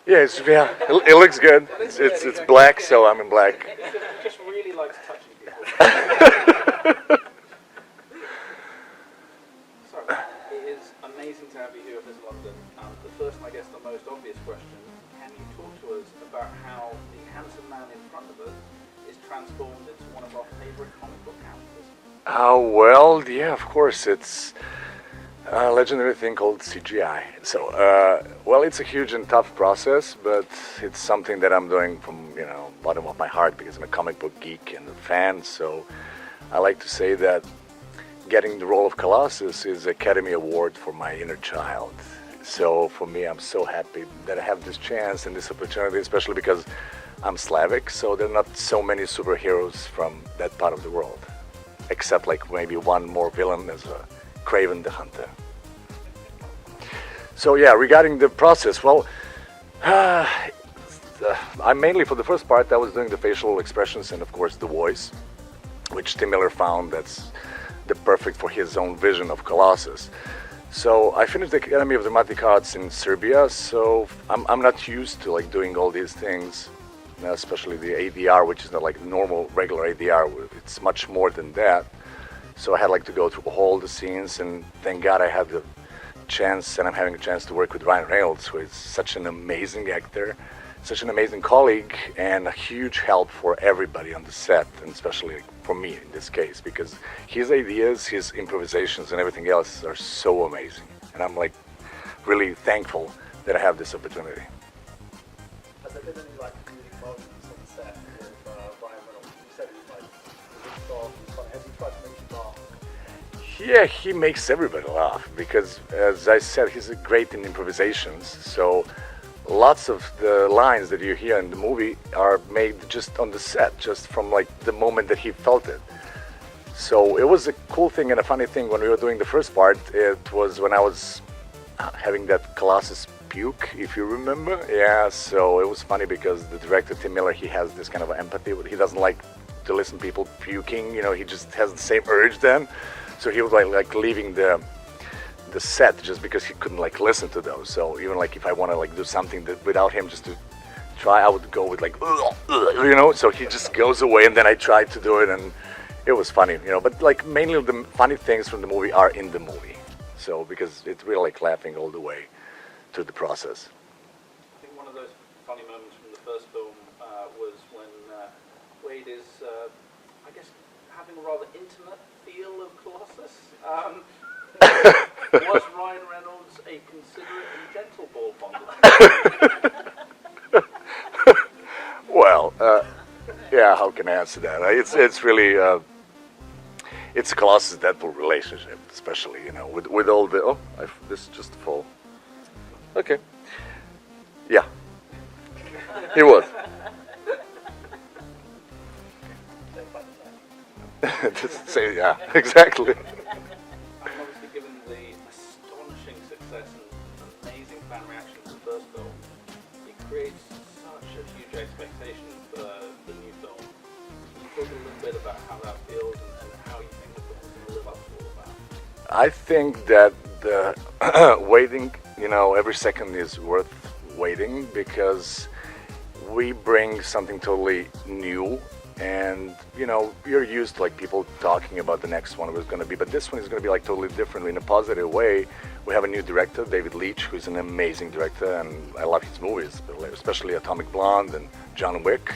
Yeah, it looks good. It's black, so I'm in black. He just really likes touching people. So, it is amazing to have you here at this London. The first and I guess the most obvious question, can you talk to us about how the handsome man in front of us is transformed into one of our favourite comic book characters? Well, yeah, of course, it's a legendary thing called CGI. So, well, it's a huge and tough process, but it's something that I'm doing from, bottom of my heart because I'm a comic book geek and a fan. So I like to say that getting the role of Colossus is Academy Award for my inner child. So for me, I'm so happy that I have this chance and this opportunity, especially because I'm Slavic, so there are not so many superheroes from that part of the world, except like maybe one more villain as a Kraven the Hunter. So yeah, regarding the process, well, I mainly, for the first part, I was doing the facial expressions and of course the voice, which Tim Miller found that's the perfect for his own vision of Colossus. So I finished the Academy of Dramatic Arts in Serbia, so I'm not used to like doing all these things, especially the ADR, which is not like normal regular ADR. It's much more than that. So I had like to go through all the scenes, and thank God I had the chance, and I'm having a chance to work with Ryan Reynolds, who is such an amazing actor, such an amazing colleague, and a huge help for everybody on the set, and especially for me in this case, because his ideas, his improvisations, and everything else are so amazing. And I'm like really thankful that I have this opportunity. Has there been any like comedic moments on the set with Ryan Reynolds? You said he was like funny. Has he tried to make you laugh? Yeah, he makes everybody laugh because, as I said, he's great in improvisations. So lots of the lines that you hear in the movie are made just on the set, just from like the moment that he felt it. So it was a cool thing and a funny thing when we were doing the first part. It was when I was having that Colossus puke, if you remember. Yeah, so it was funny because the director, Tim Miller, he has this kind of empathy. He doesn't like to listen to people puking, he just has the same urge then. So he was like leaving the set just because he couldn't like listen to those. So even like if I want to like do something that without him just to try, I would go with like so he just goes away, and then I tried to do it, and it was funny, but like mainly the funny things from the movie are in the movie. So because it's really like laughing all the way through the process. I think one of those funny moments from the first film was when Wade is, I guess, having a rather intimate feel of Colossus. Was Ryan Reynolds a considerate and gentle ball fondler? Well, yeah, how can I answer that? It's really it's a Colossus Deadpool relationship, especially with all the this just fall. Okay, yeah, he was. Just say yeah, exactly. And obviously, given the astonishing success and amazing fan reaction to the first film, it creates such a huge expectation for the new film. Can you talk a little bit about how that feels and how you think the film is going to live up to all of that? I think that the waiting, every second is worth waiting because we bring something totally new. And you're used to like people talking about the next one was going to be, but this one is going to be like totally different in a positive way. We have a new director, David Leitch, who's an amazing director, and I love his movies, especially Atomic Blonde and John Wick.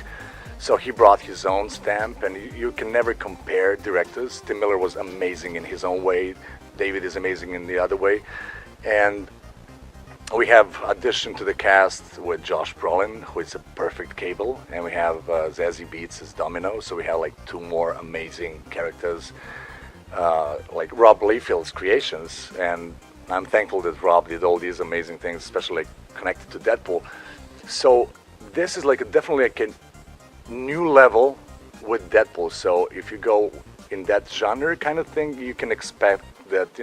So he brought his own stamp, and you can never compare directors. Tim Miller was amazing in his own way. David is amazing in the other way, and we have addition to the cast with Josh Brolin, who is a perfect Cable, and we have Zazie Beetz as Domino. So we have like two more amazing characters, like Rob Liefeld's creations, and I'm thankful that Rob did all these amazing things, especially like connected to Deadpool. So this is like definitely like a new level with Deadpool. So if you go in that genre kind of thing, you can expect that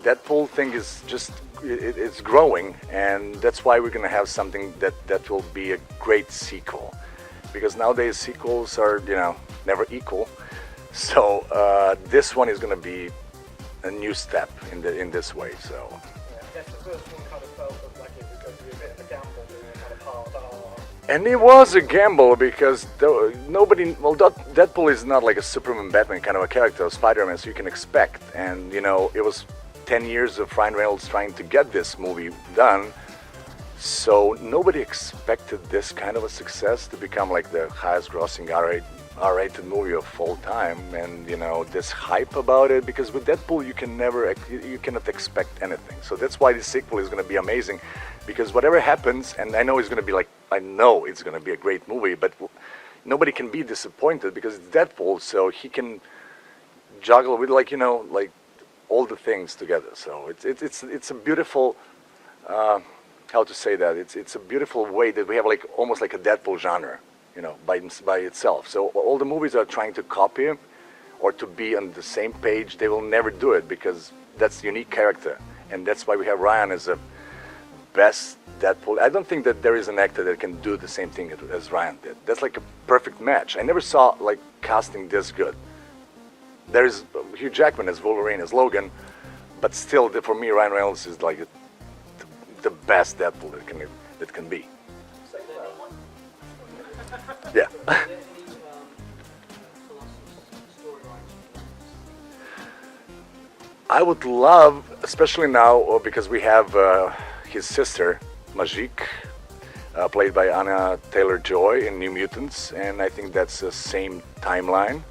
Deadpool thing is just it's growing, and that's why we're gonna have something that will be a great sequel, because nowadays sequels are never equal. So this one is gonna be a new step in this way. So Yeah, first one kind of felt like it was going to be a bit of a gamble, doing a kind of hard R. And it was a gamble because Deadpool is not like a Superman, Batman kind of a character, or Spider-Man, so you can expect. And, you know, it was 10 years of Ryan Reynolds trying to get this movie done, so nobody expected this kind of a success to become like the highest grossing R-rated movie of all time. And, you know, this hype about it, because with Deadpool you cannot expect anything. So that's why the sequel is going to be amazing, because whatever happens, and I know it's going to be a great movie, but nobody can be disappointed because it's Deadpool, so he can juggle with, like, you know, like all the things together. So it's a beautiful, how to say that? It's a beautiful way that we have like almost like a Deadpool genre, you know, by itself. So all the movies are trying to copy him or to be on the same page. They will never do it because that's the unique character, and that's why we have Ryan as a best Deadpool. I don't think that there is an actor that can do the same thing as Ryan did. That's like a perfect match. I never saw like casting this good. There's Hugh Jackman as Wolverine, as Logan, but still, for me, Ryan Reynolds is like the best Deadpool that can be. Yeah. I would love, especially now, because we have his sister, Magique, played by Anya Taylor-Joy in New Mutants, and I think that's the same timeline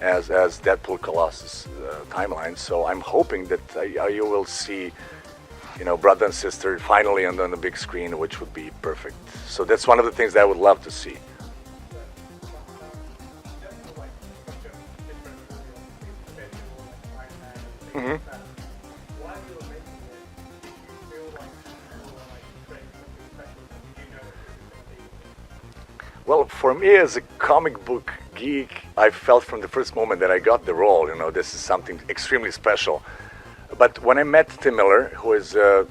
as Deadpool Colossus timeline. So I'm hoping that you will see, you know, brother and sister finally on the big screen, which would be perfect. So that's one of the things that I would love to see. Mm-hmm. Well, for me as a comic book geek, I felt from the first moment that I got the role, you know, this is something extremely special. But when I met Tim Miller, who is a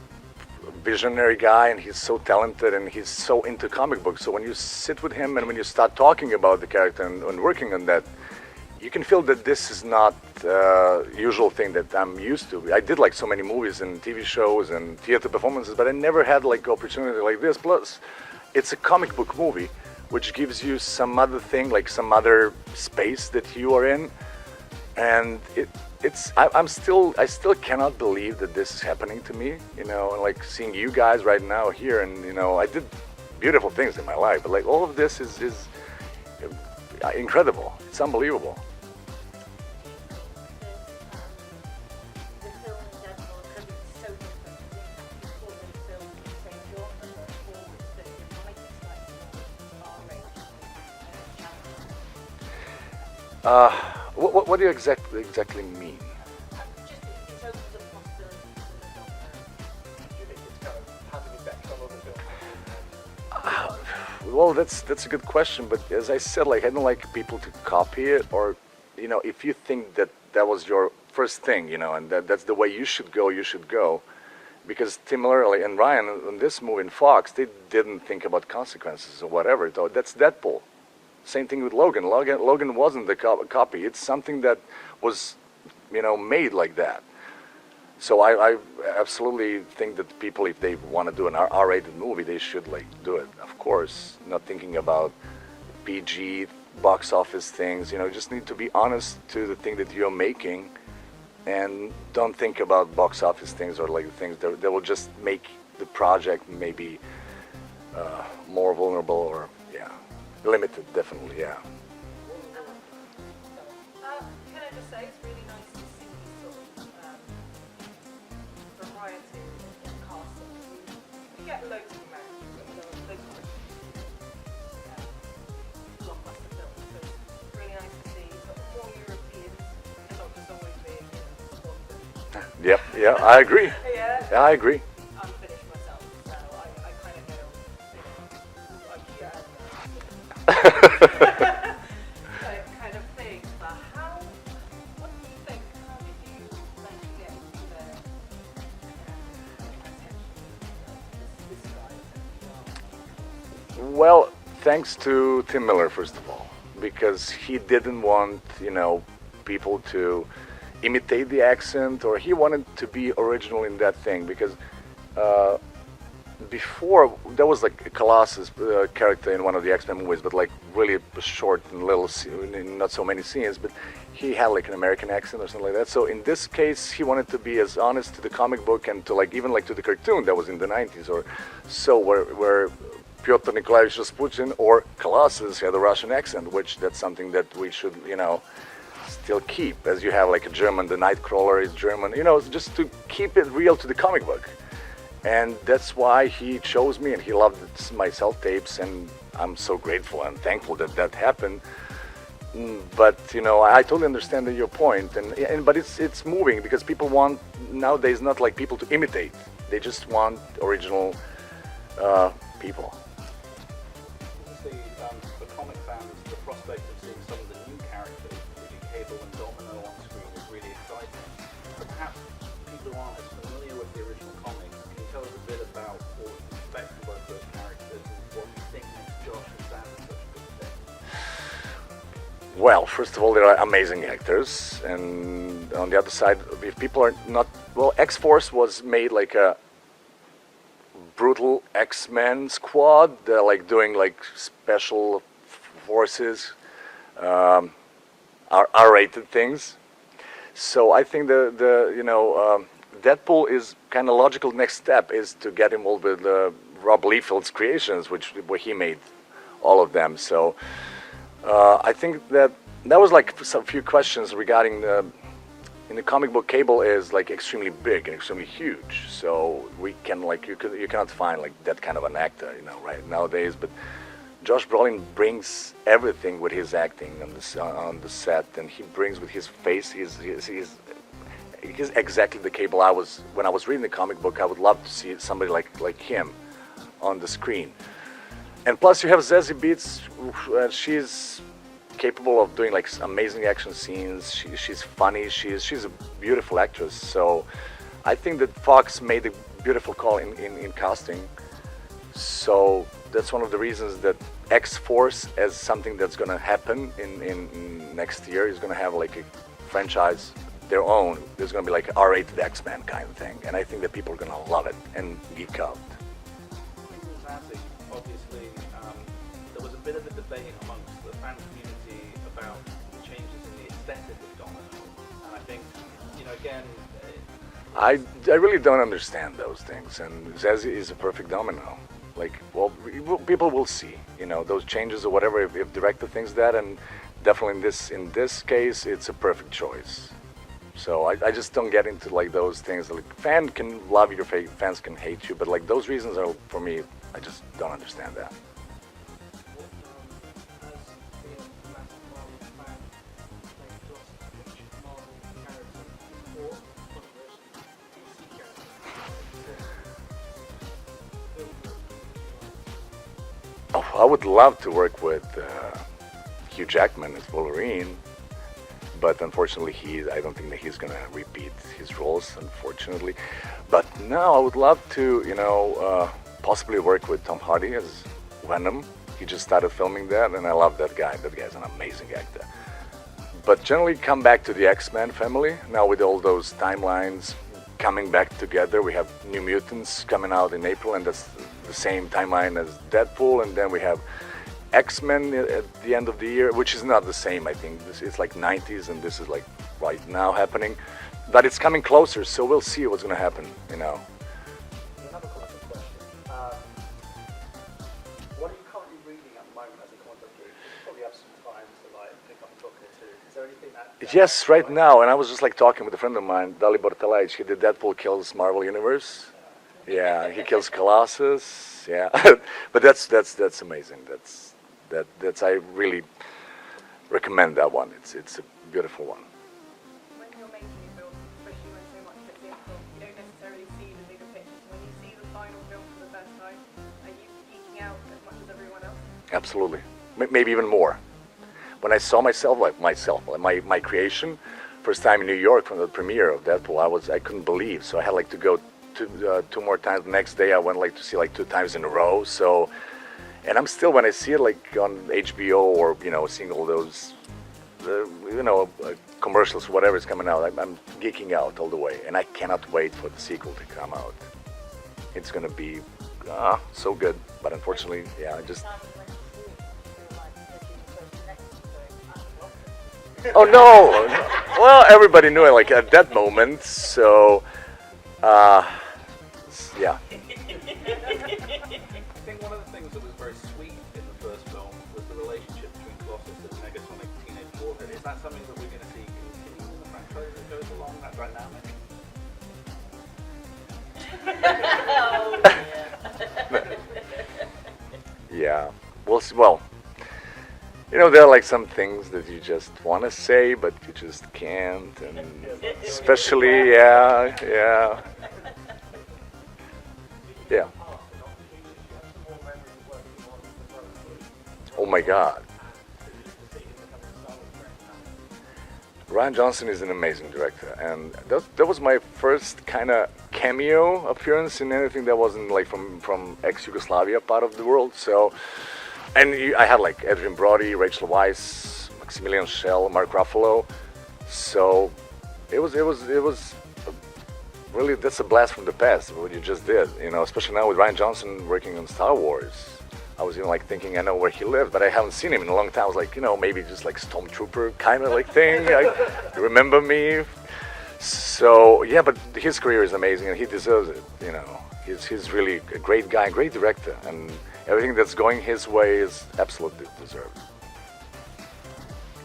visionary guy, and he's so talented and he's so into comic books, so when you sit with him and when you start talking about the character and working on that, you can feel that this is not usual thing that I'm used to. I did like so many movies and TV shows and theater performances, but I never had like opportunity like this. Plus, it's a comic book movie, which gives you some other thing, like some other space that you are in, and I still cannot believe that this is happening to me, you know, and like seeing you guys right now here, and you know, I did beautiful things in my life, but like all of this is incredible. It's unbelievable. What do you exactly mean? Well, that's a good question, but as I said, like I don't like people to copy it, or you know, if you think that was your first thing, you know, and that's the way you should go, because Tim Miller and Ryan on this movie in Fox, they didn't think about consequences or whatever. So that's Deadpool. Same thing with Logan. Logan wasn't the copy. It's something that was, you know, made like that. So I absolutely think that people, if they want to do an R-rated movie, they should like do it. Of course, not thinking about PG box office things. You know, just need to be honest to the thing that you're making, and don't think about box office things or like things that will just make the project maybe more vulnerable or limited, definitely, yeah. Can I just say, it's really nice to see sort of variety in casting. We get loads of Americans, loads of blockbuster films, so it's really nice to see sort of more Europeans, and not just always being Scotland. Yep, yeah, I agree. Yeah, I agree. I'm finished myself, so I kind of know, kind of thing. But what do you think? How did you like to get into the attention this guy? Well, thanks to Tim Miller, first of all, because he didn't want, you know, people to imitate the accent, or he wanted to be original in that thing, because before there was like a Colossus character in one of the X-Men movies, but like really short and little, not so many scenes, but he had like an American accent or something like that. So in this case, he wanted to be as honest to the comic book and to like even like to the cartoon that was in the 90s or so, where Pyotr Nikolaevich Rasputin or Colossus had a Russian accent, which that's something that we should, still keep, as you have like a German, the Nightcrawler is German, just to keep it real to the comic book. And that's why he chose me, and he loved my self-tapes, and I'm so grateful and thankful that that happened. But I totally understand your point, but it's moving because people want nowadays not like people to imitate; they just want original people. Obviously, for comic fans, the prospect of seeing some of the new characters, including Cable and Domino, on screen is really exciting. But perhaps people who aren't as familiar with the original comics, can you tell us a bit about what you expect from both those characters and what you think makes Josh and Sam such a good fit? Well, first of all, they are amazing actors, and on the other side, if people are not well, X-Force was made like a brutal X-Men squad. They're like doing like special forces, R-rated things. So I think Deadpool is kind of logical. Next step is to get involved with Rob Liefeld's creations, where he made all of them. So I think that was like some few questions regarding in the comic book. Cable is like extremely big and extremely huge, so we can like you cannot find like that kind of an actor right nowadays. But Josh Brolin brings everything with his acting on the set, and he brings with his face. He's exactly the Cable I was when I was reading the comic book. I would love to see somebody like him on the screen. And plus you have Zazie Beetz, she's capable of doing like amazing action scenes. She's funny. She's a beautiful actress. So I think that Fox made a beautiful call in casting. So that's one of the reasons that X-Force, as something that's going to happen in next year, is going to have like a franchise their own. There's going to be like R-rated X-Men kind of thing, and I think that people are going to love it and geek out. Obviously, there was a bit of a debate amongst the fan community about the changes in the aesthetic of Domino, and I think, again, I really don't understand those things, and Zazie is a perfect Domino. Like, well, people will see, those changes or whatever, if director thinks that, and definitely in this case, it's a perfect choice. So I just don't get into like those things. Like, fans can love you, fans can hate you, but like those reasons are, for me, I just don't understand that. Oh, I would love to work with Hugh Jackman as Wolverine, but unfortunately I don't think that he's going to repeat his roles, unfortunately. But no, I would love to, possibly work with Tom Hardy as Venom. He just started filming that, and I love that guy. That guy's an amazing actor. But generally come back to the X-Men family, now with all those timelines coming back together. We have New Mutants coming out in April, and that's the same timeline as Deadpool, and then we have X-Men at the end of the year, which is not the same, I think. It's like 90s, and this is like right now happening. But it's coming closer, so we'll see what's going to happen, Another question. What are you currently reading at the moment as a comic book geek? You probably have some time to like pick up a book or two. Is there anything that... Yes, right now, and I was just like talking with a friend of mine, Dali Bortalaic. He did Deadpool kills Marvel Universe. Yeah, he kills Colossus. Yeah, but that's amazing. That's I really recommend that one. It's a beautiful one. When you're making a film, especially when so much fits in, you don't necessarily see the bigger picture. So when you see the final film for the first time, are you geeking out as much as everyone else? Absolutely, maybe even more. When I saw my creation, first time in New York from the premiere of Deadpool, I couldn't believe. So I had like to go two more times. The next day I went like to see like 2 times in a row. So, and I'm still, when I see it like on HBO or seeing all those commercials, whatever is coming out, I'm geeking out all the way, and I cannot wait for the sequel to come out. it's gonna be so good. But unfortunately, yeah, I just. Oh no! Well, everybody knew it like at that moment, so yeah. I think one of the things that was very sweet in the first film was the relationship between Colossus and Negasonic Teenage Warhead. Is that something that we're going to see continue in the franchise that goes along, that dynamic? Yeah, we'll see. Well, you know, there are like some things that you just want to say, but you just can't, and especially, yeah. Oh my God. Rian Johnson is an amazing director, and that was my first kind of cameo appearance in anything that wasn't like from ex-Yugoslavia part of the world. So, and I had like Adrian Brody, Rachel Weisz, Maximilian Schell, Mark Ruffalo. So it was really, that's a blast from the past what you just did. You know, especially now with Rian Johnson working on Star Wars. I was even like thinking I know where he lived, but I haven't seen him in a long time. I was like, you know, maybe just like Stormtrooper kind of like thing. Like, you remember me? So yeah, but his career is amazing and he deserves it. You know, he's really a great guy, great director, and everything that's going his way is absolutely deserved.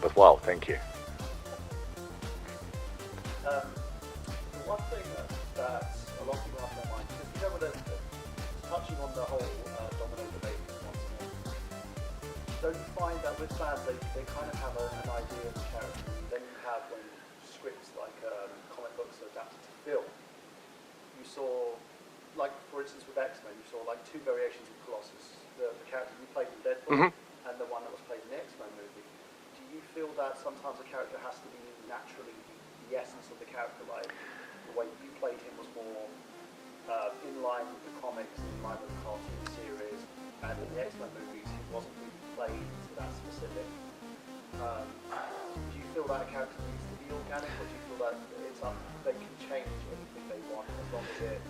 But wow, thank you. The one thing that a lot of people have in their mind, because you know, when they're touching on the whole Domino debate once more, don't you find that with fans they kind of have an idea of the character, and then you have when scripts like comic books are adapted to film, you saw, like for instance with X-Men, you saw like two variations of Colossus, the character you played in Deadpool and the one that was played in the X-Men movie. Do you feel that sometimes a character has to be naturally the essence of the character, like the way you played him was more in line with the comics, in line with the cartoon series, and in the X-Men movies he wasn't really played to that specific. Do you feel that a character needs to be organic, or do you feel that it's they can change anything they want as long as it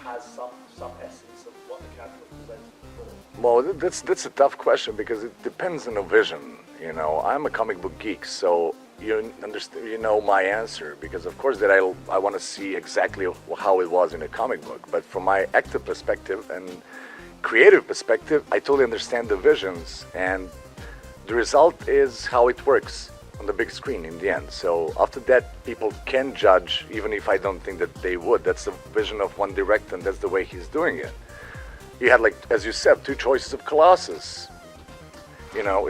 has some essence of what the character was presented before? Well, that's a tough question because it depends on the vision. You know, I'm a comic book geek, so you understand, you know my answer, because of course that I want to see exactly how it was in a comic book, but from my actor perspective and creative perspective, I totally understand the visions, and the result is how it works on the big screen in the end. So after that, people can judge, even if I don't think that they would. That's the vision of one director, and that's the way he's doing it. You had, like, as you said, two choices of Colossus. You know,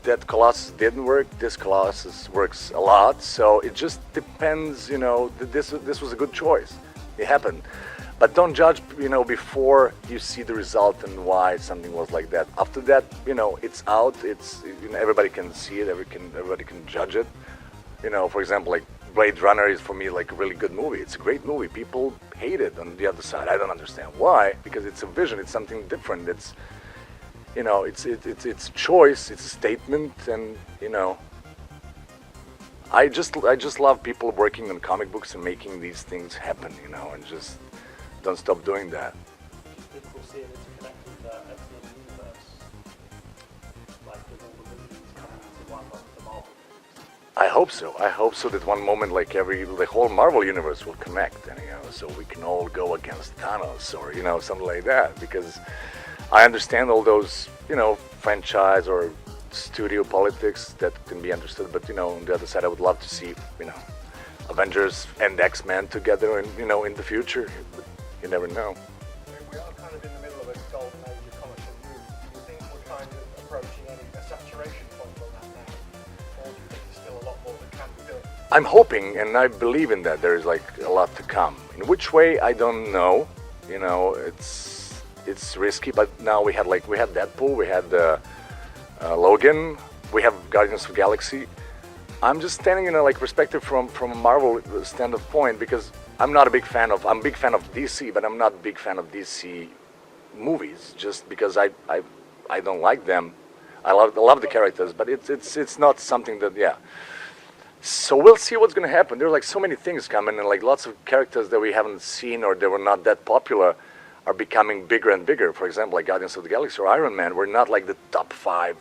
that Colossus didn't work, this Colossus works a lot, so it just depends, you know, this was a good choice. It happened. But don't judge, you know, before you see the result and why something was like that. After that, you know, it's out, you know, everybody can see it, everybody can judge it. You know, for example, like Blade Runner is for me like a really good movie. It's a great movie. People hate it on the other side. I don't understand why, because it's a vision, it's something different. It's, you know, it's a choice, it's a statement, and you know, I just love people working on comic books and making these things happen, you know, and just don't stop doing that. People see it interconnected with the MCM universe, like with all the movies coming into one, like the Marvel movies. I hope so. I hope so that one moment, like the whole Marvel universe will connect, and you know, so we can all go against Thanos or you know something like that, because I understand all those, you know, franchise or studio politics that can be understood, but you know, on the other side, I would love to see, you know, Avengers and X-Men together, and you know, in the future, but you never know. We are kind of in the middle of a golden age of comics and movies. Do you think we're kind of approaching a saturation point on that now, or do you think there's still a lot more that can be done? I'm hoping, and I believe in that. There is like a lot to come. In which way, I don't know. You know, it's risky, but now we had Deadpool, we had Logan, we have Guardians of the Galaxy. I'm just standing in a like perspective from a Marvel standpoint, because I'm a big fan of DC, but I'm not a big fan of DC movies just because I don't like them. I love the characters, but it's not something that, yeah. So we'll see what's gonna happen. There are like so many things coming, and like lots of characters that we haven't seen or they were not that popular. are becoming bigger and bigger. For example, like Guardians of the Galaxy or Iron Man were not like the top 5,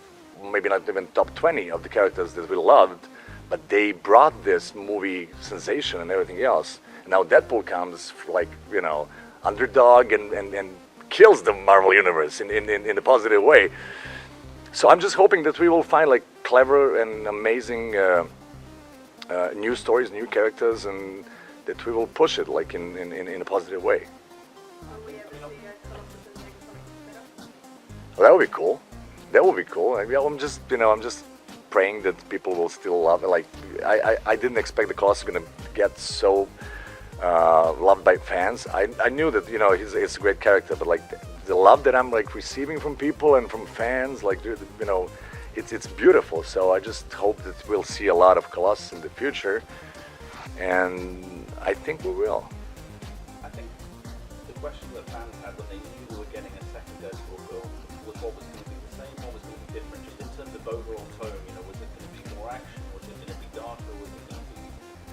maybe not even top 20 of the characters that we loved, but they brought this movie sensation and everything else. Now Deadpool comes like, you know, underdog and kills the Marvel Universe in a positive way. So I'm just hoping that we will find like clever and amazing new stories, new characters, and that we will push it like in a positive way. Will we ever see a Colossus and Daceman spin-off? Well, that would be cool. That would be cool. I'm just, you know, I'm just praying that people will still love it. Like, I didn't expect the Colossus was gonna get so loved by fans. I knew that, you know, he's a great character, but like the love that I'm like receiving from people and from fans, like, you know, it's beautiful. So I just hope that we'll see a lot of Colossus in the future, and I think we will. I think the question that fans had when they knew we were getting a second Deadpool film was what was going to be the same, what was going to be different, just in terms of overall tone. You know, was it going to be more action? Was it going to be darker? Was it going to be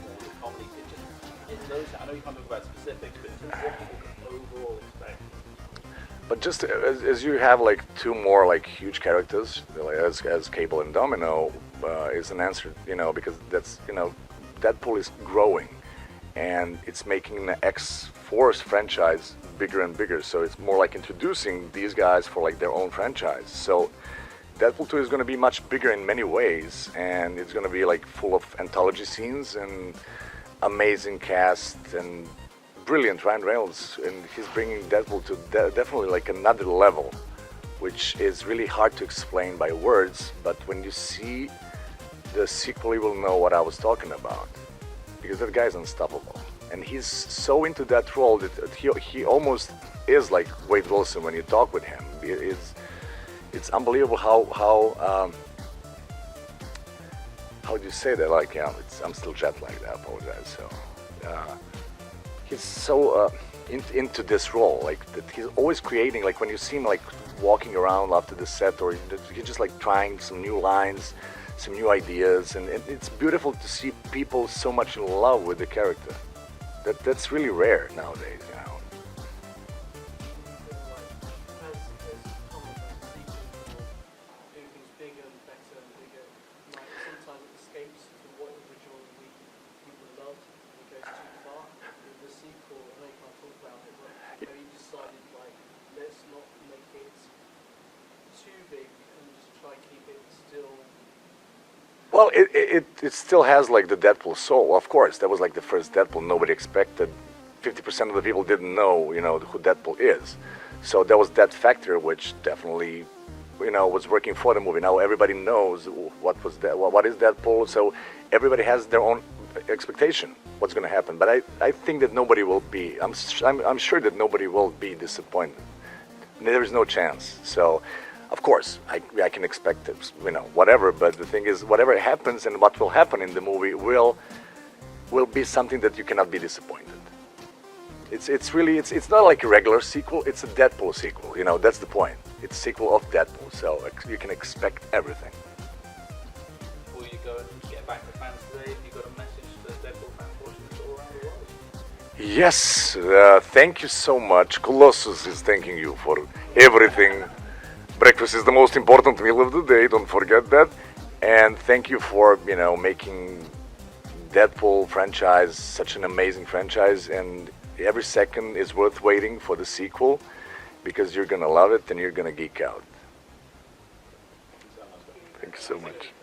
more of a comedy? It just, in those, I know you can't talk about specifics, but in terms of what people can overall expect. But just as you have like 2 more like huge characters, like, as Cable and Domino, is an answer, you know, because that's, you know, Deadpool is growing, and it's making the X-Force franchise bigger and bigger. So it's more like introducing these guys for like their own franchise. So Deadpool 2 is going to be much bigger in many ways, and it's going to be like full of anthology scenes and amazing cast and brilliant Ryan Reynolds, and he's bringing Deadpool to definitely like another level, which is really hard to explain by words, but when you see the sequel you will know what I was talking about, because that guy's unstoppable, and he's so into that role that he almost is like Wade Wilson when you talk with him. It's unbelievable how do you say that? Like, yeah, I'm still jet lagged, I apologize. So he's so into this role, like that he's always creating, like when you see him like walking around after the set, or he's just like trying some new lines, some new ideas, and it's beautiful to see people so much in love with the character. That's really rare nowadays, you know. Well, it still has like the Deadpool soul, of course. That was like the first Deadpool. Nobody expected. 50% of the people didn't know, you know, who Deadpool is. So there was that factor, which definitely, you know, was working for the movie. Now everybody knows what is Deadpool. So everybody has their own expectation what's going to happen. But I think that nobody will be. I'm sure that nobody will be disappointed. There is no chance. So. Of course, I can expect it, you know, whatever. But the thing is, whatever happens and what will happen in the movie will be something that you cannot be disappointed. It's really not like a regular sequel. It's a Deadpool sequel. You know, that's the point. It's a sequel of Deadpool, so you can expect everything. Before you go and get back to fans today, have you got a message to Deadpool fans watching this all around the world? Yes, thank you so much. Colossus is thanking you for everything. Breakfast is the most important meal of the day, don't forget that. And thank you for, you know, making Deadpool franchise such an amazing franchise, and every second is worth waiting for the sequel, because you're gonna love it and you're gonna geek out. Thank you so much.